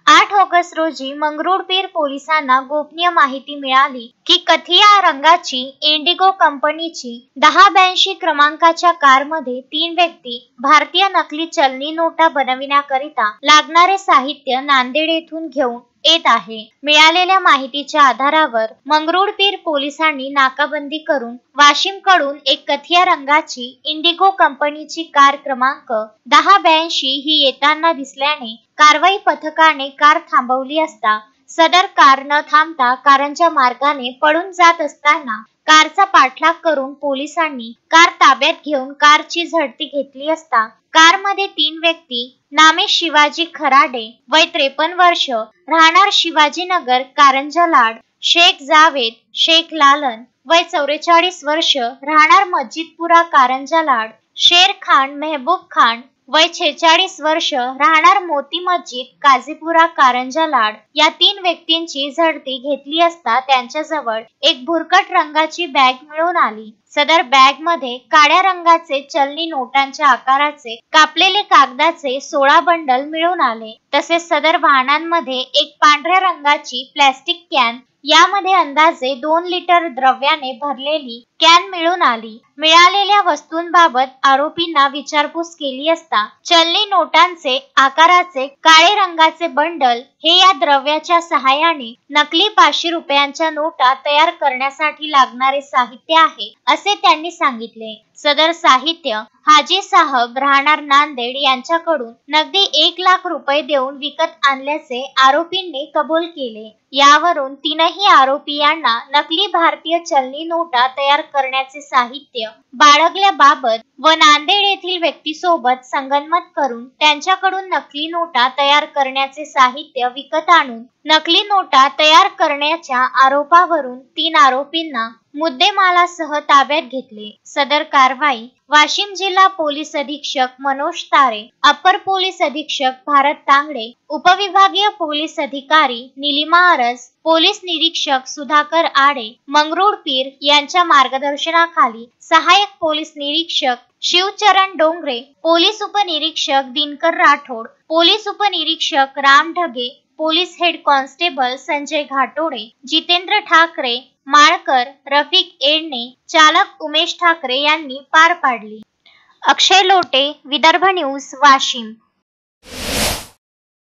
8 August रोजी मंगरुळपीर पोलिसांना गोपनीय माहिती मिळाली की कथिया रंगाची इंडिगो कंपनीची 1082 क्रमांकाच्या कारमध्ये 3 व्यक्ती भारतीय नकली चलनी नोटा बनविण्याकरिता लागणारे साहित्य नांदेड येथून घेऊन येत आहे। मिळालेल्या माहितीच्या आधारावर मंगरुळपीर पोलिसांनी नाकाबंदी करून वाशिमकडून एक कथिया रंगाची इंडिगो कंपनीची कार क्रमांक 1082 ही येताना दिसल्याने कारवाई पथकाने कार थांबवली असता सदर कार न थांबता कारंजा मार्गाने पळून जात असताना कारचा पाठलाग करून पोलिसांनी कार ताब्यात घेऊन कारची झडती घेतली असता कारमध्ये 3 व्यक्ती नामे शिवाजी खराडे वय 53 वर्ष राहणार शिवाजीनगर कारंजा लाड, शेख जावेद शेख लालन वय 44 वर्ष राहणार मस्जिदपुरा कारंजा लाड, शेर खान मेहबूब खान वय 46 वर्ष राहणार मोती मस्जिद काझीपुरा कारंजा लाड या 3 व्यक्तींची झडती घेतली असता त्यांच्याजवळ एक भुरकट रंगाची बॅग मिळून आली। सदर बॅग मध्ये काळ्या रंगाचे चलनी नोटांच्या आकाराचे कापलेले कागदाचे 16 बंडल मिळून आले। तसेच सदर वाहनांमध्ये एक पांढऱ्या रंगाची प्लॅस्टिक कॅन यामध्ये अंदाजे 2 लिटर द्रव्याने भरलेली कॅन मिळून आली। मिळालेल्या वस्तूंबाबत आरोपींना विचारपूस केली असता चलनी नोटांचे आकाराचे काळे रंगाचे बंडल हे या द्रव्याच्या सहाय्याने नकली 500 रुपयांच्या नोटा तयार करण्यासाठी लागणारे साहित्य आहे असे त्यांनी सांगितले। सदर साहित्य हाजी साहब राहणार नांदेड यांच्याकडून नगदी 1 लाख रुपये देऊन विकत आणल्याचे आरोपींनी कबूल केले। यावरून 3ही आरोपी यांना नकली भारतीय चलनी नोटा तयार करण्याचे साहित्य बाळगल्याबाबत व नांदेड येथील व्यक्तीसोबत संगनमत करून त्यांच्याकडून नकली नोटा तयार करण्याचे साहित्य विकत आणून नकली नोटा तयार करण्याच्या आरोपावरून 3 आरोपींना मुद्देमालासह ताब्यात घेतले। सदर कारवाई वाशिम जिल्हा पोलीस अधीक्षक मनोज तारे, अपर पोलीस अधीक्षक भारत तांगडे, उपविभागीय पोलीस अधिकारी निलिमा अरज, पोलीस निरीक्षक सुधाकर आडे, मंगरुळपीर यांच्या मार्गदर्शनाखाली सहाय्यक पोलीस निरीक्षक शिवचरण डोंगरे, पोलीस उपनिरीक्षक दिनकर राठोड, पोलीस उपनिरीक्षक Ram Dhage, police head constable Sanjay Ghatode, Jitendra Thakare, Malkar, Rafiq Edne, चालक उमेश ठाकरे यांनी पार पाडली। अक्षय लोटे, विदर्भ न्यूज, वाशिम।